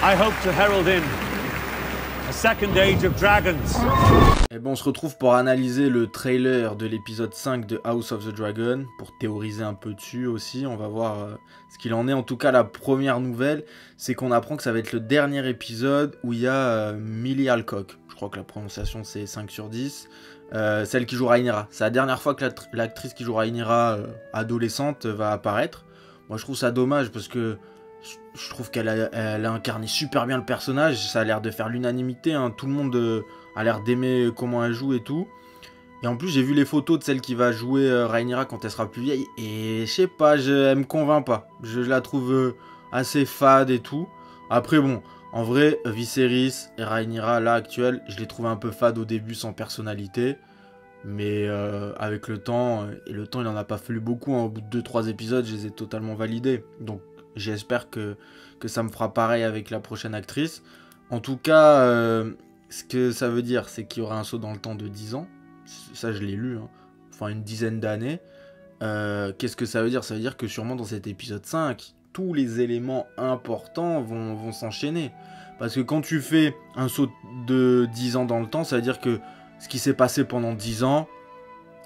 I hope to herald in a second age of dragons. Et bon, on se retrouve pour analyser le trailer de l'épisode 5 de House of the Dragon, pour théoriser un peu dessus aussi, on va voir ce qu'il en est. En tout cas, la première nouvelle, c'est qu'on apprend que ça va être le dernier épisode où il y a Millie Alcock. Je crois que la prononciation c'est 5 sur 10. Celle qui joue Rhaenyra. C'est la dernière fois que l'actrice qui joue Rhaenyra adolescente va apparaître. Moi je trouve ça dommage parce que je trouve qu'elle a incarné super bien le personnage. Ça a l'air de faire l'unanimité, hein. Tout le monde a l'air d'aimer comment elle joue et tout. Et en plus j'ai vu les photos de celle qui va jouer Rhaenyra quand elle sera plus vieille. Et je sais pas, elle me convainc pas. Je la trouve assez fade et tout. Après bon, en vrai, Viserys et Rhaenyra, là, actuelle, je les trouve un peu fades au début, sans personnalité. Mais avec le temps, et le temps, il en a pas fallu beaucoup, hein. Au bout de 2-3 épisodes, je les ai totalement validés. Donc, j'espère que ça me fera pareil avec la prochaine actrice. En tout cas, ce que ça veut dire, c'est qu'il y aura un saut dans le temps de 10 ans. Ça, je l'ai lu, hein. Enfin, une dizaine d'années. Qu'est-ce que ça veut dire? Ça veut dire que sûrement dans cet épisode 5... tous les éléments importants vont s'enchaîner. Parce que quand tu fais un saut de 10 ans dans le temps, ça veut dire que ce qui s'est passé pendant 10 ans,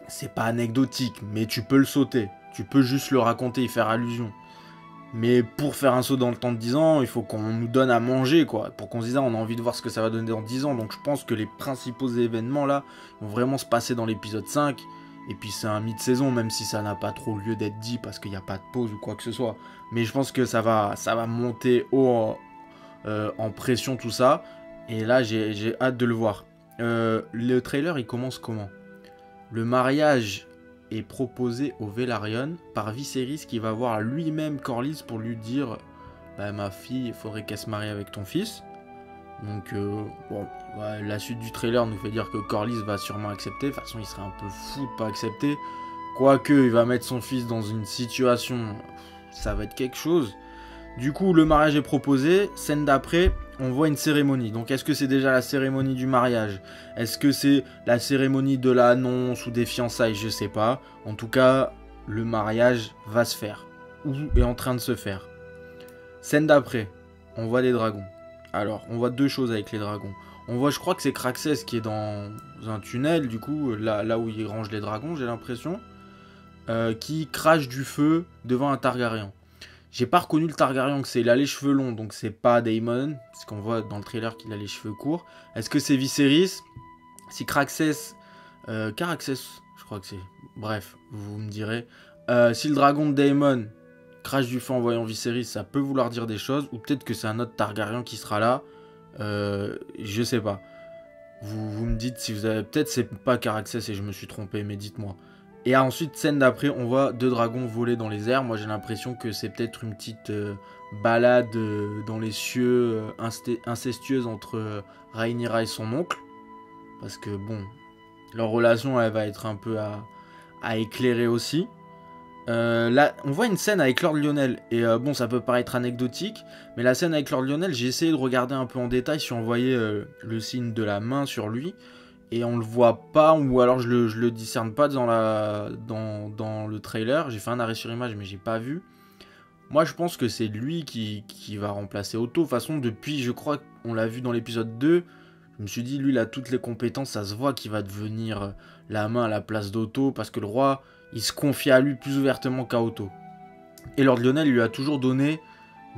c'est pas anecdotique, mais tu peux le sauter. Tu peux juste le raconter, y faire allusion. Mais pour faire un saut dans le temps de 10 ans, il faut qu'on nous donne à manger, quoi. Pour qu'on se dise, on a envie de voir ce que ça va donner dans 10 ans. Donc je pense que les principaux événements, là, vont vraiment se passer dans l'épisode 5. Et puis c'est un mi-de-saison, même si ça n'a pas trop lieu d'être dit parce qu'il n'y a pas de pause ou quoi que ce soit. Mais je pense que ça va monter haut en pression, tout ça. Et là, j'ai hâte de le voir. Le trailer, il commence comment? Le mariage est proposé au Velaryon par Viserys qui va voir lui-même Corlys pour lui dire bah, ma fille, il faudrait qu'elle se marie avec ton fils. Donc, bon, ouais, la suite du trailer nous fait dire que Corlys va sûrement accepter. De toute façon, il serait un peu fou de pas accepter. Quoique, il va mettre son fils dans une situation, ça va être quelque chose. Du coup, le mariage est proposé. Scène d'après, on voit une cérémonie. Donc, est-ce que c'est déjà la cérémonie du mariage? Est-ce que c'est la cérémonie de l'annonce ou des fiançailles? Je sais pas. En tout cas, le mariage va se faire. Ou est en train de se faire. Scène d'après, on voit des dragons. Alors, on voit deux choses avec les dragons. On voit, je crois que c'est Craxès qui est dans un tunnel, du coup, là où il range les dragons, j'ai l'impression, qui crache du feu devant un Targaryen. J'ai pas reconnu le Targaryen que c'est. Il a les cheveux longs, donc c'est pas Daemon, parce qu'on voit dans le trailer qu'il a les cheveux courts. Est-ce que c'est Viserys? Si Craxès... Caraxès, je crois que c'est... Bref, vous me direz. Si le dragon de Daemon crache du feu en voyant Viserys, ça peut vouloir dire des choses. Ou peut-être que c'est un autre Targaryen qui sera là. Je sais pas. Vous me dites si vous avez... Peut-être c'est pas Caraxès et je me suis trompé, mais dites-moi. Et ensuite, scène d'après, on voit deux dragons voler dans les airs. Moi, j'ai l'impression que c'est peut-être une petite balade dans les cieux incestueuse entre Rhaenyra et son oncle. Parce que, bon, leur relation, elle va être un peu à éclairer aussi. Là, on voit une scène avec Lord Lyonel. Et bon, ça peut paraître anecdotique, mais la scène avec Lord Lyonel, j'ai essayé de regarder un peu en détail si on voyait le signe de la main sur lui. Et on le voit pas, ou alors je le discerne pas dans le trailer. J'ai fait un arrêt sur image, mais j'ai pas vu. Moi, je pense que c'est lui qui va remplacer Otto. De toute façon, depuis, je crois qu'on l'a vu dans l'épisode 2, je me suis dit, lui, il a toutes les compétences. Ça se voit qu'il va devenir la main à la place d'Otto, parce que le roi, il se confie à lui plus ouvertement qu'à Otto. Et Lord Lyonel, il lui a toujours donné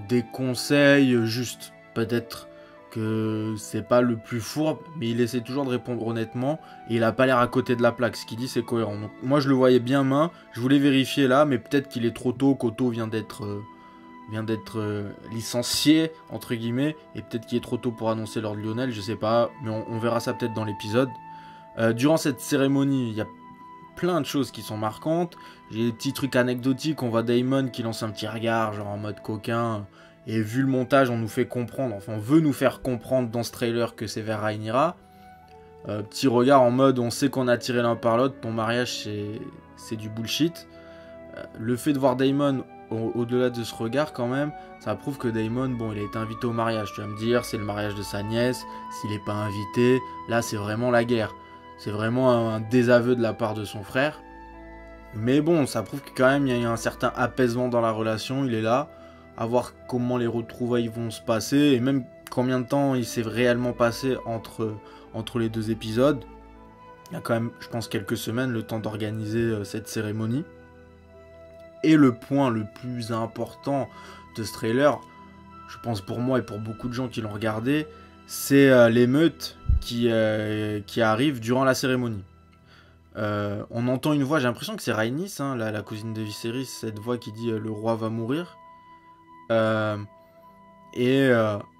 des conseils justes. Peut-être que c'est pas le plus fourbe, mais il essaie toujours de répondre honnêtement, et il a pas l'air à côté de la plaque, ce qu'il dit c'est cohérent. Donc moi je le voyais bien main, je voulais vérifier là, mais peut-être qu'il est trop tôt, qu'Otto vient d'être licencié, entre guillemets, et peut-être qu'il est trop tôt pour annoncer Lord Lyonel, je sais pas, mais on verra ça peut-être dans l'épisode. Durant cette cérémonie, il y a plein de choses qui sont marquantes, j'ai des petits trucs anecdotiques, on voit Daemon qui lance un petit regard, genre en mode coquin. Et vu le montage, on nous fait comprendre, enfin on veut nous faire comprendre dans ce trailer que c'est vers Rhaenyra. Petit regard en mode on sait qu'on a tiré l'un par l'autre, ton mariage c'est du bullshit. Le fait de voir Daemon au-delà de ce regard quand même, ça prouve que Daemon, bon il a été invité au mariage. Tu vas me dire, c'est le mariage de sa nièce, s'il n'est pas invité, là c'est vraiment la guerre. C'est vraiment un désaveu de la part de son frère. Mais bon, ça prouve que quand même il y a un certain apaisement dans la relation, il est là. à voir comment les retrouvailles vont se passer, et même combien de temps il s'est réellement passé entre les 2 épisodes. Il y a quand même, je pense, quelques semaines, le temps d'organiser cette cérémonie. Et le point le plus important de ce trailer, je pense pour moi et pour beaucoup de gens qui l'ont regardé, c'est l'émeute qui arrive durant la cérémonie. On entend une voix, j'ai l'impression que c'est Rhaenys, hein, la cousine de Viserys, cette voix qui dit le roi va mourir.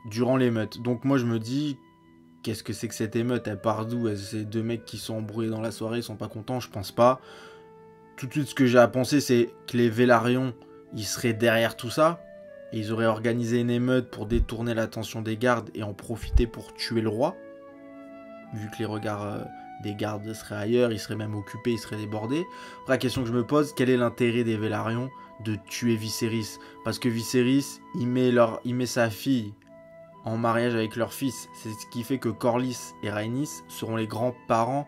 Durant l'émeute. Donc moi je me dis, qu'est-ce que c'est que cette émeute? Elle part d'où? C'est 2 mecs qui sont embrouillés dans la soirée, ils sont pas contents? Je pense pas. Tout de suite, ce que j'ai à penser, c'est que les Vélarions, ils seraient derrière tout ça. Et ils auraient organisé une émeute pour détourner l'attention des gardes et en profiter pour tuer le roi. Vu que les regards des gardes seraient ailleurs, ils seraient même occupés, ils seraient débordés. Après, la question que je me pose, quel est l'intérêt des Vélarions de tuer Viserys? Parce que Viserys, il met sa fille en mariage avec leur fils. C'est ce qui fait que Corlys et Rhaenys seront les grands-parents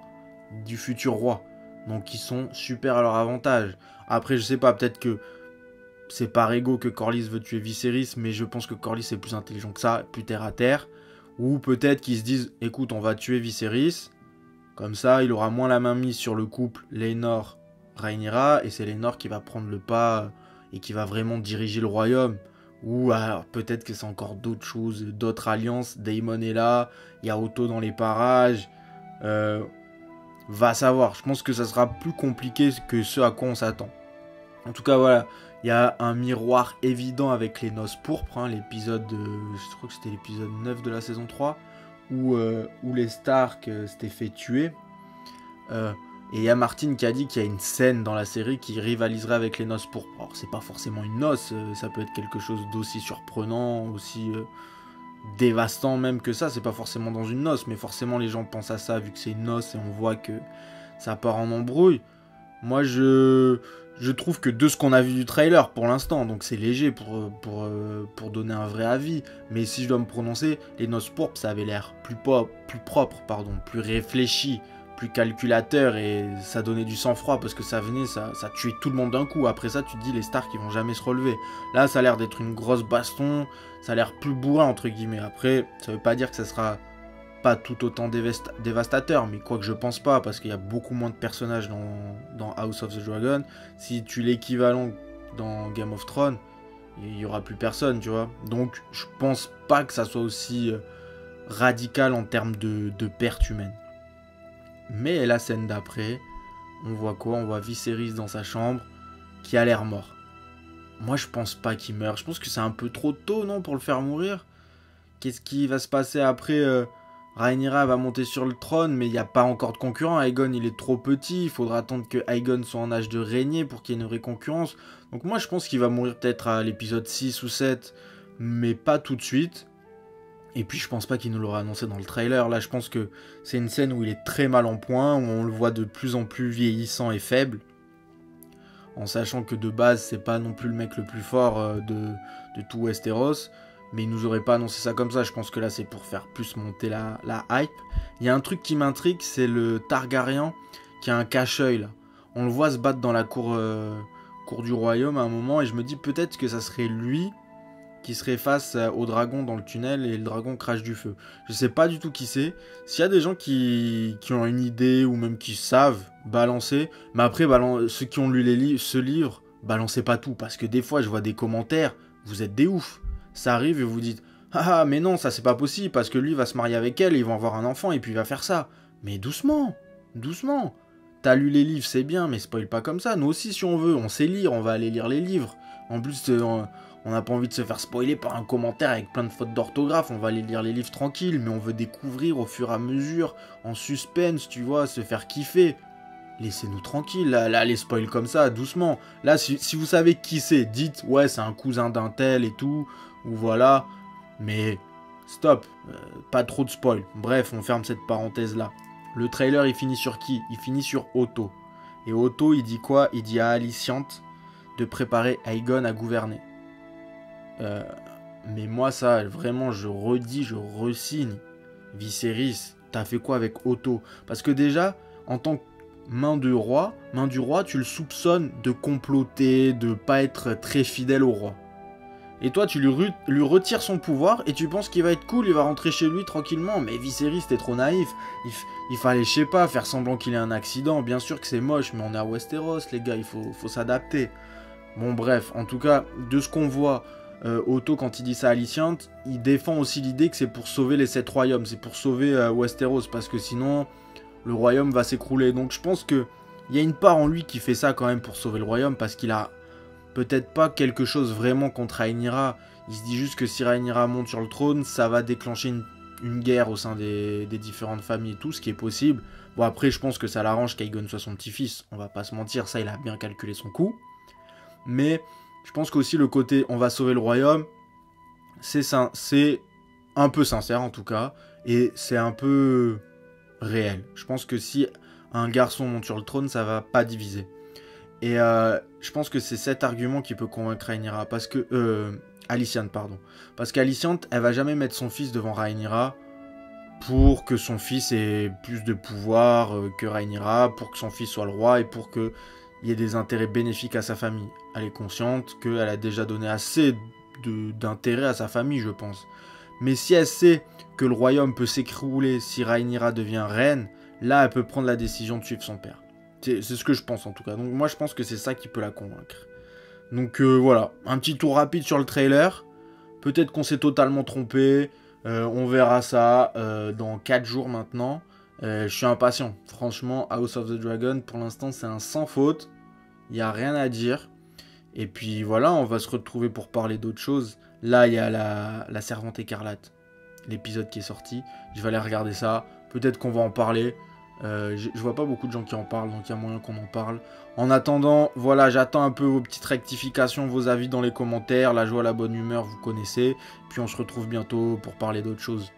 du futur roi. Donc ils sont super à leur avantage. Après, je sais pas, peut-être que c'est par ego que Corlys veut tuer Viserys, mais je pense que Corlys est plus intelligent que ça, plus terre à terre. Ou peut-être qu'ils se disent, écoute, on va tuer Viserys, comme ça il aura moins la main mise sur le couple Laenor-Rhaenyra, et c'est Laenor qui va prendre le pas et qui va vraiment diriger le royaume. Ou alors peut-être que c'est encore d'autres choses, d'autres alliances. Daemon est là, il y a Otto dans les parages. Va savoir, je pense que ça sera plus compliqué que ce à quoi on s'attend. En tout cas, voilà, il y a un miroir évident avec les noces pourpres, hein, l'épisode, je crois que c'était l'épisode 9 de la saison 3, où les Stark s'étaient fait tuer. Et il y a Martin qui a dit qu'il y a une scène dans la série qui rivaliserait avec les noces pourpres. Alors, c'est pas forcément une noce, ça peut être quelque chose d'aussi surprenant, aussi dévastant même que ça. C'est pas forcément dans une noce, mais forcément les gens pensent à ça vu que c'est une noce et on voit que ça part en embrouille. Moi, je trouve que de ce qu'on a vu du trailer pour l'instant, donc c'est léger pour donner un vrai avis, mais si je dois me prononcer, les noces pourpres, ça avait l'air plus propre, plus réfléchi, plus calculateur, et ça donnait du sang-froid parce que ça tuait tout le monde d'un coup. Après ça, tu te dis, les Stark, ils vont jamais se relever. Là, ça a l'air d'être une grosse baston, ça a l'air plus bourrin, entre guillemets. Après, ça veut pas dire que ça sera pas tout autant dévastateur, mais quoi que je pense pas, parce qu'il y a beaucoup moins de personnages dans House of the Dragon. Si tu l'équivalent dans Game of Thrones, il y aura plus personne, tu vois. Donc, je pense pas que ça soit aussi radical en termes de perte humaine. Mais la scène d'après, on voit quoi? On voit Viserys dans sa chambre, qui a l'air mort. Moi, je pense pas qu'il meurt. Je pense que c'est un peu trop tôt, non, pour le faire mourir. Qu'est-ce qui va se passer après? Rhaenyra va monter sur le trône, mais il n'y a pas encore de concurrent. Aegon, il est trop petit. Il faudra attendre que Aegon soit en âge de régner pour qu'il y ait une vraie concurrence. Donc moi, je pense qu'il va mourir peut-être à l'épisode 6 ou 7, mais pas tout de suite. Et puis, je pense pas qu'il nous l'aura annoncé dans le trailer. Là, je pense que c'est une scène où il est très mal en point, où on le voit de plus en plus vieillissant et faible. En sachant que de base, c'est pas non plus le mec le plus fort de tout Westeros. Mais il nous aurait pas annoncé ça comme ça. Je pense que là, c'est pour faire plus monter la hype. Il y a un truc qui m'intrigue, c'est le Targaryen qui a un cache-œil, là. On le voit se battre dans la cour du royaume à un moment. Et je me dis peut-être que ça serait lui qui serait face au dragon dans le tunnel et le dragon crache du feu. Je sais pas du tout qui c'est. S'il y a des gens qui ont une idée ou même qui savent, balancez. Mais après, ceux qui ont lu ce livre, balancez pas tout. Parce que des fois, je vois des commentaires, vous êtes des oufs. Ça arrive et vous dites « Ah mais non, ça c'est pas possible parce que lui va se marier avec elle et ils vont avoir un enfant et puis il va faire ça. » Mais doucement, doucement. T'as lu les livres, c'est bien, mais spoil pas comme ça. Nous aussi, si on veut, on sait lire, on va aller lire les livres. En plus, on n'a pas envie de se faire spoiler par un commentaire avec plein de fautes d'orthographe. On va aller lire les livres tranquilles, mais on veut découvrir au fur et à mesure, en suspense, tu vois, se faire kiffer. Laissez-nous tranquilles, là, les spoils comme ça, doucement. Là, si vous savez qui c'est, dites, ouais, c'est un cousin d'un tel et tout, ou voilà. Mais stop, pas trop de spoil. Bref, on ferme cette parenthèse-là. Le trailer, il finit sur qui? Il finit sur Otto. Et Otto, il dit quoi? Il dit à Alicente de préparer Aegon à gouverner. Mais moi, ça, vraiment, je redis, je resigne. Viserys, t'as fait quoi avec Otto? Parce que déjà, en tant que main du roi, tu le soupçonnes de comploter, de pas être très fidèle au roi. Et toi, tu lui retires son pouvoir et tu penses qu'il va être cool, il va rentrer chez lui tranquillement. Mais Viserys, t'es trop naïf. Il fallait, je sais pas, faire semblant qu'il ait un accident. Bien sûr que c'est moche, mais on est à Westeros, les gars, il faut s'adapter. Bon, bref, en tout cas, de ce qu'on voit, Otto, quand il dit ça à Alicente, il défend aussi l'idée que c'est pour sauver les 7 royaumes, c'est pour sauver Westeros, parce que sinon, le royaume va s'écrouler. Donc je pense que il y a une part en lui qui fait ça quand même pour sauver le royaume, parce qu'il a peut-être pas quelque chose vraiment contre Rhaenyra. Il se dit juste que si Rhaenyra monte sur le trône, ça va déclencher une guerre au sein des différentes familles et tout, ce qui est possible. Bon, après, je pense que ça l'arrange qu'Aegon soit son petit-fils, on va pas se mentir, ça, il a bien calculé son coup. Mais je pense qu'aussi le côté on va sauver le royaume, c'est un peu sincère en tout cas, et c'est un peu réel. Je pense que si un garçon monte sur le trône, ça va pas diviser. Et je pense que c'est cet argument qui peut convaincre Rhaenyra, parce que Alicente, pardon. Parce qu'Alicente, elle va jamais mettre son fils devant Rhaenyra pour que son fils ait plus de pouvoir que Rhaenyra, pour que son fils soit le roi et pour que il y ait des intérêts bénéfiques à sa famille. Elle est consciente qu'elle a déjà donné assez d'intérêt à sa famille, je pense. Mais si elle sait que le royaume peut s'écrouler si Rhaenyra devient reine, là, elle peut prendre la décision de suivre son père. C'est ce que je pense en tout cas. Donc moi, je pense que c'est ça qui peut la convaincre. Donc voilà, un petit tour rapide sur le trailer. Peut-être qu'on s'est totalement trompé. On verra ça dans 4 jours maintenant. Je suis impatient. Franchement, House of the Dragon, pour l'instant, c'est un sans faute. Il n'y a rien à dire. Et puis voilà, on va se retrouver pour parler d'autres choses. Là, il y a la Servante écarlate. L'épisode qui est sorti. Je vais aller regarder ça. Peut-être qu'on va en parler. Je vois pas beaucoup de gens qui en parlent, donc il y a moyen qu'on en parle. En attendant, voilà, j'attends un peu vos petites rectifications, vos avis dans les commentaires. La joie, la bonne humeur, vous connaissez. Puis on se retrouve bientôt pour parler d'autres choses.